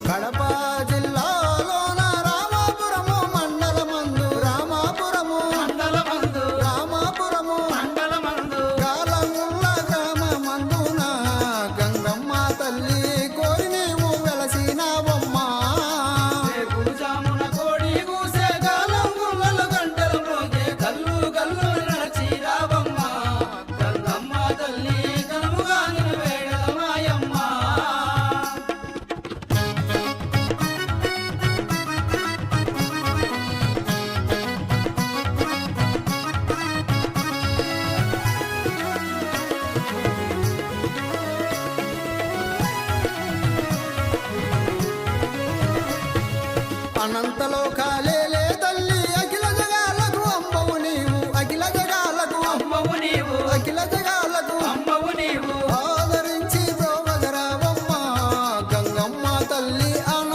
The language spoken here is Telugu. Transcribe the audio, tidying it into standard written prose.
కడప జిల్లాలోన రామాపురము మండలమందు రామాపురము కాలముల్ల గ్రామమందున గంగమ్మ తల్లి కోరి నీవు వెలసినావమ్మా. కోడి కూసే కాలం గుల్లలు గంటలు మోగే కల్లు కల్లు నడిచిరావమ్మ గంగమ్మ తల్లి కనుముగా నిన్ను వేడలమాయమ్మ. అనంతలోకాలే